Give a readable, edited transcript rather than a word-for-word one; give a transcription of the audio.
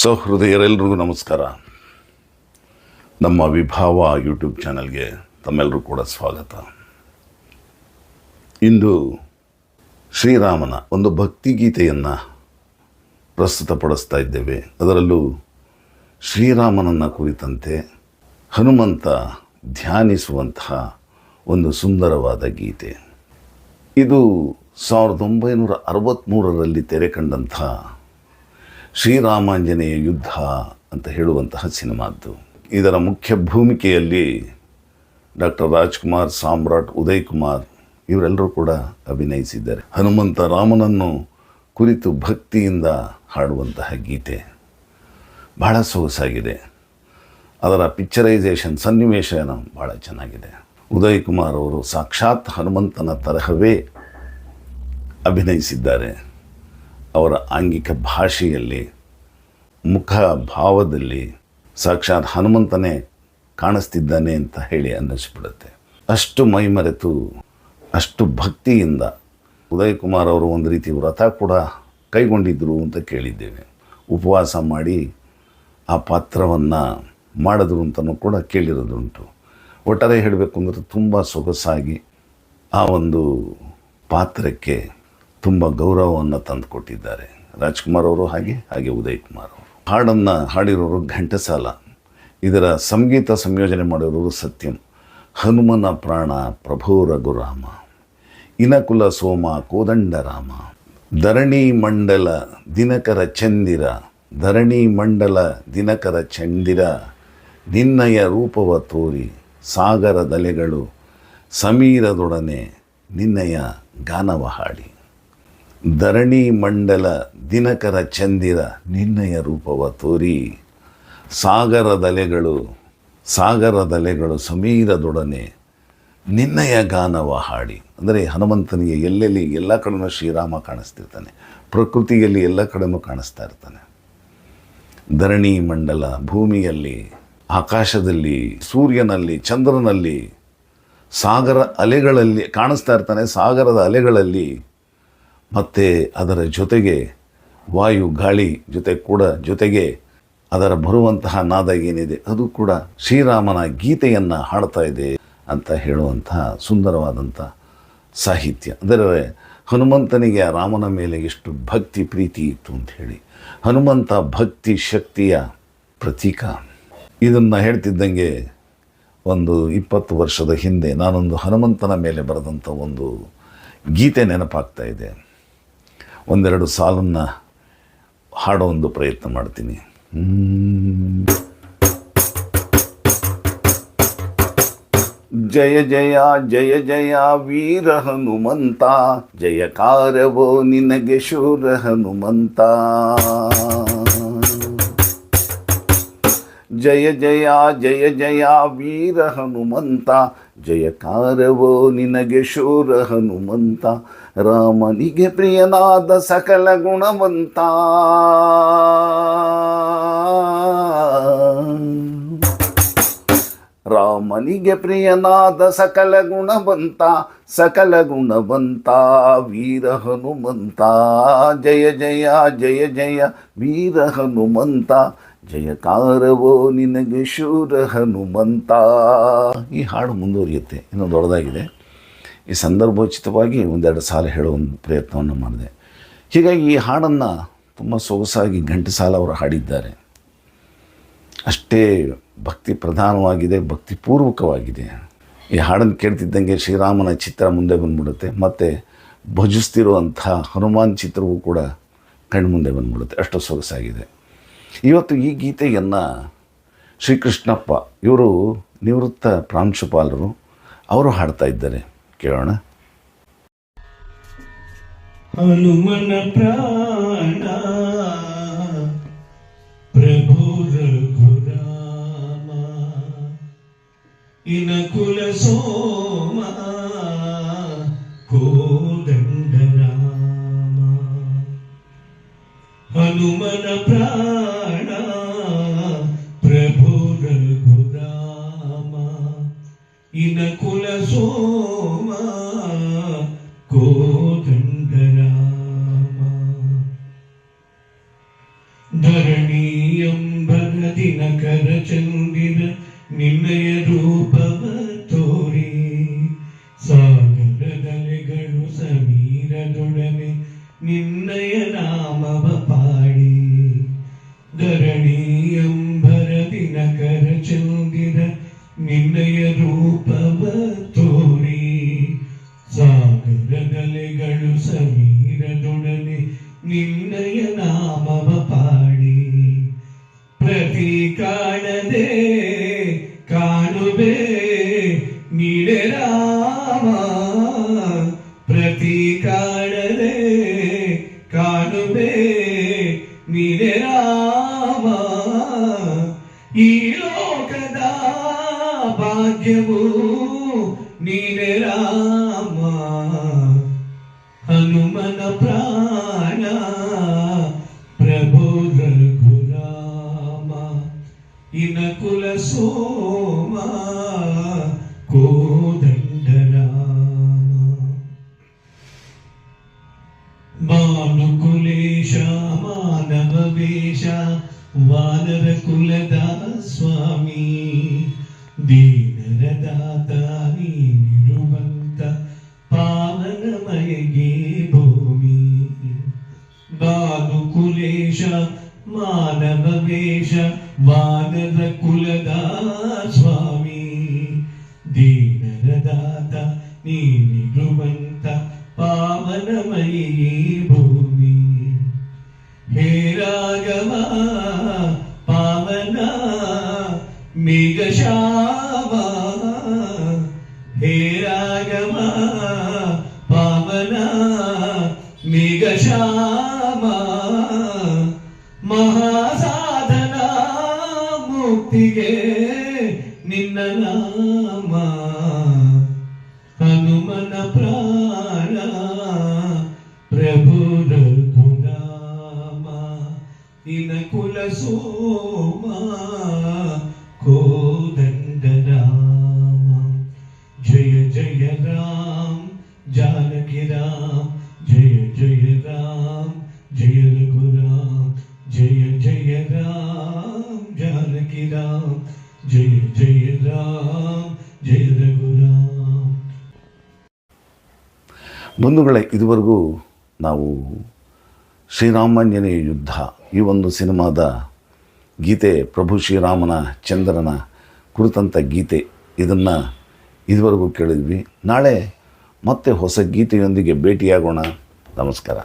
ಸಹೃದಯರೆಲ್ಲರಿಗೂ ನಮಸ್ಕಾರ. ನಮ್ಮ ವಿಭಾವ ಯೂಟ್ಯೂಬ್ ಚಾನಲ್ಗೆ ತಮ್ಮೆಲ್ಲರೂ ಕೂಡ ಸ್ವಾಗತ. ಇಂದು ಶ್ರೀರಾಮನ ಒಂದು ಭಕ್ತಿಗೀತೆಯನ್ನು ಪ್ರಸ್ತುತಪಡಿಸ್ತಾ ಇದ್ದೇವೆ. ಅದರಲ್ಲೂ ಶ್ರೀರಾಮನನ್ನು ಕುರಿತಂತೆ ಹನುಮಂತ ಧ್ಯಾನಿಸುವಂತಹ ಒಂದು ಸುಂದರವಾದ ಗೀತೆ. ಇದು 1963ರಲ್ಲಿ ತೆರೆ ಕಂಡಂಥ ಶ್ರೀರಾಮಾಂಜನೇಯ ಯುದ್ಧ ಅಂತ ಹೇಳುವಂತಹ ಸಿನಿಮಾದ್ದು. ಇದರ ಮುಖ್ಯ ಭೂಮಿಕೆಯಲ್ಲಿ ಡಾಕ್ಟರ್ ರಾಜ್ಕುಮಾರ್, ಸಾಮ್ರಾಟ್, ಉದಯ್ ಕುಮಾರ್ ಇವರೆಲ್ಲರೂ ಕೂಡ ಅಭಿನಯಿಸಿದ್ದಾರೆ. ಹನುಮಂತ ರಾಮನನ್ನು ಕುರಿತು ಭಕ್ತಿಯಿಂದ ಹಾಡುವಂತಹ ಗೀತೆ ಬಹಳ ಸೊಗಸಾಗಿದೆ. ಅದರ ಪಿಕ್ಚರೈಸೇಷನ್ ಸನ್ನಿವೇಶ ಭಾಳ ಚೆನ್ನಾಗಿದೆ. ಉದಯ್ ಕುಮಾರ್ ಅವರು ಸಾಕ್ಷಾತ್ ಹನುಮಂತನ ತರಹವೇ ಅಭಿನಯಿಸಿದ್ದಾರೆ. ಅವರ ಆಂಗಿಕ ಭಾಷೆಯಲ್ಲಿ, ಮುಖ ಭಾವದಲ್ಲಿ ಸಾಕ್ಷಾತ್ ಹನುಮಂತನೇ ಕಾಣಿಸ್ತಿದ್ದಾನೆ ಅಂತ ಹೇಳಿ ಅನ್ನಿಸ್ಬಿಡುತ್ತೆ. ಅಷ್ಟು ಮೈಮರೆತು, ಅಷ್ಟು ಭಕ್ತಿಯಿಂದ ಉದಯ್ ಕುಮಾರ್ ಅವರು ಒಂದು ರೀತಿ ವ್ರತ ಕೂಡ ಕೈಗೊಂಡಿದ್ದರು ಅಂತ ಕೇಳಿದ್ದೇವೆ. ಉಪವಾಸ ಮಾಡಿ ಆ ಪಾತ್ರವನ್ನು ಮಾಡಿದ್ರು ಅಂತಲೂ ಕೂಡ ಕೇಳಿರೋದುಂಟು. ಒಟ್ಟಾರೆ ಹೇಳಬೇಕು ಅಂದರೆ ತುಂಬ ಸೊಗಸಾಗಿ ಆ ಒಂದು ಪಾತ್ರಕ್ಕೆ ತುಂಬ ಗೌರವವನ್ನು ತಂದುಕೊಟ್ಟಿದ್ದಾರೆ ರಾಜ್ಕುಮಾರ್ ಅವರು, ಹಾಗೆ ಉದಯ್ ಕುಮಾರ್ ಅವರು. ಹಾಡನ್ನು ಹಾಡಿರೋರು ಘಂಟಸಾಲ. ಇದರ ಸಂಗೀತ ಸಂಯೋಜನೆ ಮಾಡಿರೋರು ಸತ್ಯಂ. ಹನುಮನ ಪ್ರಾಣ ಪ್ರಭೋ ರಘುರಾಮ, ಇನಕುಲ ಸೋಮ ಕೋದಂಡ ರಾಮ, ಧರಣಿ ಮಂಡಲ ದಿನಕರ ಚಂದಿರ, ಧರಣಿ ಮಂಡಲ ದಿನಕರ ಚಂದಿರ, ನಿನ್ನಯ ರೂಪವ ತೋರಿ ಸಾಗರದಲೆಗಳು ಸಮೀರದೊಡನೆ ನಿನ್ನಯ ಗಾನವ ಹಾಡಿ. ಧರಣಿ ಮಂಡಲ ದಿನಕರ ಚಂದಿರ, ನಿನ್ನಯ ರೂಪವ ತೋರಿ ಸಾಗರದಲೆಗಳು ಸಮೀರದೊಡನೆ ನಿನ್ನಯ ಗಾನವ ಹಾಡಿ. ಅಂದರೆ ಹನುಮಂತನಿಗೆ ಎಲ್ಲೆಲ್ಲಿ ಎಲ್ಲ ಕಡೆನೂ ಶ್ರೀರಾಮ ಕಾಣಿಸ್ತಿರ್ತಾನೆ, ಪ್ರಕೃತಿಯಲ್ಲಿ ಎಲ್ಲ ಕಡೆನೂ ಕಾಣಿಸ್ತಾ ಇರ್ತಾನೆ. ಧರಣಿ ಮಂಡಲ ಭೂಮಿಯಲ್ಲಿ, ಆಕಾಶದಲ್ಲಿ, ಸೂರ್ಯನಲ್ಲಿ, ಚಂದ್ರನಲ್ಲಿ, ಸಾಗರ ಅಲೆಗಳಲ್ಲಿ ಕಾಣಿಸ್ತಾ ಇರ್ತಾನೆ. ಸಾಗರದ ಅಲೆಗಳಲ್ಲಿ ಮತ್ತು ಅದರ ಜೊತೆಗೆ ವಾಯು ಗಾಳಿ ಜೊತೆಗೆ ಅದರ ಬರುವಂತಹ ನಾದ ಏನಿದೆ ಅದು ಕೂಡ ಶ್ರೀರಾಮನ ಗೀತೆಯನ್ನು ಹಾಡ್ತಾ ಇದೆ ಅಂತ ಹೇಳುವಂತಹ ಸುಂದರವಾದಂಥ ಸಾಹಿತ್ಯ. ಅಂದರೆ ಹನುಮಂತನಿಗೆ ರಾಮನ ಮೇಲೆ ಎಷ್ಟು ಭಕ್ತಿ ಪ್ರೀತಿ ಇತ್ತು ಅಂತ ಹೇಳಿ. ಹನುಮಂತ ಭಕ್ತಿ ಶಕ್ತಿಯ ಪ್ರತೀಕ. ಇದನ್ನು ಹೇಳ್ತಿದ್ದಂಗೆ ಒಂದು 20 ವರ್ಷದ ಹಿಂದೆ ನಾನೊಂದು ಹನುಮಂತನ ಮೇಲೆ ಬರೆದಂಥ ಒಂದು ಗೀತೆ ನೆನಪಾಗ್ತಾ ಇದೆ. ಒಂದೆರಡು ಸಾಲನ್ನು ಹಾಡೋ ಒಂದು ಪ್ರಯತ್ನ ಮಾಡ್ತೀನಿ. ಜಯ ಜಯ ಜಯ ಜಯ ವೀರ ಹನುಮಂತ, ಜಯಕಾರವೋ ನಿನಗೆ ಶೂರ ಹನುಮಂತ. ಜಯ ಜಯ ಜಯ ಜಯ ವೀರ ಹನುಮಂತ, ಜಯಕಾರವೋ ನಿನಗೆ ಶೂರ ಹನುಮಂತ. ರಾಮನಿಗೆ ಪ್ರಿಯನಾದ ಸಕಲ ಗುಣವಂತ, ರಾಮನಿಗೆ ಪ್ರಿಯನಾದ ಸಕಲ ಗುಣವಂತ ವೀರ ಹನುಮಂತ. ಜಯ ಜಯ ಜಯ ಜಯ ವೀರ ಹನುಮಂತ, ಜಯಕಾರವೋ ನಿನಗೆ ಶೂರ ಹನುಮಂತ. ಈ ಹಾಡು ಮುಂದುವರಿಯುತ್ತೆ, ಇನ್ನೂ ದೊಡ್ಡದಾಗಿದೆ. ಈ ಸಂದರ್ಭೋಚಿತವಾಗಿ ಒಂದೆರಡು ಸಾಲ ಹೇಳೋ ಒಂದು ಪ್ರಯತ್ನವನ್ನು ಮಾಡಿದೆ. ಹೀಗಾಗಿ ಈ ಹಾಡನ್ನು ತುಂಬ ಸೊಗಸಾಗಿ ಘಂಟಸಾಲ ಅವರು ಹಾಡಿದ್ದಾರೆ. ಅಷ್ಟೇ ಭಕ್ತಿ ಪ್ರಧಾನವಾಗಿದೆ, ಭಕ್ತಿಪೂರ್ವಕವಾಗಿದೆ. ಈ ಹಾಡನ್ನು ಕೇಳ್ತಿದ್ದಂಗೆ ಶ್ರೀರಾಮನ ಚಿತ್ರ ಮುಂದೆ ಬಂದ್ಬಿಡುತ್ತೆ, ಮತ್ತು ಭಜಿಸ್ತಿರುವಂಥ ಹನುಮಾನ್ ಚಿತ್ರವೂ ಕೂಡ ಕಣ್ಮುಂದೆ ಬಂದ್ಬಿಡುತ್ತೆ. ಅಷ್ಟು ಸೊಗಸಾಗಿದೆ. ಇವತ್ತು ಈ ಗೀತೆಯನ್ನು ಶ್ರೀಕೃಷ್ಣಪ್ಪ ಇವರು ನಿವೃತ್ತ ಪ್ರಾಂಶುಪಾಲರು, ಅವರು ಹಾಡ್ತಾ ಇದ್ದಾರೆ. ಕೇಳೋಣ. ಹನುಮನ ಪ್ರಾಣ ಪ್ರಭು ರಘುರಾಮ, ಇನಕುಲ ಸೋಮ ಕೋದಂಡ ರಾಮ. ಹನುಮನ ಪ್ರಾಣ ಪ್ರಭು ರಘುರಾಮ, ಇನಕುಲ ಸೋಮ ಕೋದಂಡ ರಾಮ. ಧರಣಿಯ ದಿನಕರ ಚಂದಿರ ನಿನ್ನಯ ರೂಪವ ತೋರಿ ಸಾಗರದಲೆಗಳು ಸಮೀರದೊಡನೆ ನಿನ್ನಯ ನಾಮವ ಪಾಡಿ ಧರಣಿಯಂಬರ ದಿನಕರ ಚಂದಿರ ನಿನ್ನಯ ರೂಪವ ತೋರಿ ಸಾಗರದಲೆಗಳು ಸಮೀರದೊಡನೆ ನಿನ್ನಯ ನಾಮವ ಪಾಡಿ ಪ್ರತಿ ಕಾಣದೆ ಕಾಣುವೆ ನೀಡೆ ರಾಮ ಪ್ರತಿ ಕಾಣದೆ ಕಾಣುವೆ ನೀಡೆ ರಾಮ ಈ ಲೋಕದ ಭಾಗ್ಯವು ನೀನೆ ರಾಮ ಹನುಮನ ಪ್ರಾಣ ಪ್ರಭು ರಘುರಾಮ ಇನಕುಲ ಸೋಮ ಕೋದಂಡ ರಾಮ ಭಾನುಕುಲೇಶ ಮಾನವ ವೇಷ ವಾನರ ಕುಲದ ಸ್ವಾಮಿ ದೀನರ ದಾತ ನೀನಿರುವಂತ ಪಾವನಮಯಗೆ ಭೂಮಿ ಭಾನುಕುಲೇಶ ಮಾನವ ವೇಷ ವಾನರ ಕುಲದ ಸ್ವಾಮಿ ದೀನರ ದಾತ ನೀನಿರುವಂತ ಪಾವನಮಯೇ ಭೂಮಿ ಹೇ ರಾಘವ ಪಾವನ ಮೇಘಶ್ಯಾಮ ಹೇ ರಾಘವ ಪಾವನ ಮೇಘಶ್ಯಾಮ ಮಹಾಸಾಧನ ಮುಕ್ತಿಗೆ ನಿನ್ನ ನಾಮ ಹನುಮನ ಪ್ರಾಣ ಪ್ರಭು ರಘುರಾಮ ಇನಕುಲ ಸೋಮ ಕೋದಂಡ ರಾಮ ಜಯ ಜಯ ರಾಮ जानकी राम जय जय राम जय रघुराम जय जय राम जानकी राम जय जय राम जय रघुराम. ಬಂಧುಗಳೇ, ಇದುವರೆಗೂ ನಾವು ಶ್ರೀರಾಮಾಂಜನೇಯ ಯುದ್ಧ ಈ ಒಂದು ಸಿನಿಮಾದ ಗೀತೆ, ಪ್ರಭು ಶ್ರೀರಾಮನ ಚಂದ್ರನ ಕುರಿತಂಥ ಗೀತೆ, ಇದನ್ನು ಇದುವರೆಗೂ ಕೇಳಿದ್ವಿ. ನಾಳೆ ಮತ್ತೆ ಹೊಸ ಗೀತೆಯೊಂದಿಗೆ ಭೇಟಿಯಾಗೋಣ. ನಮಸ್ಕಾರ.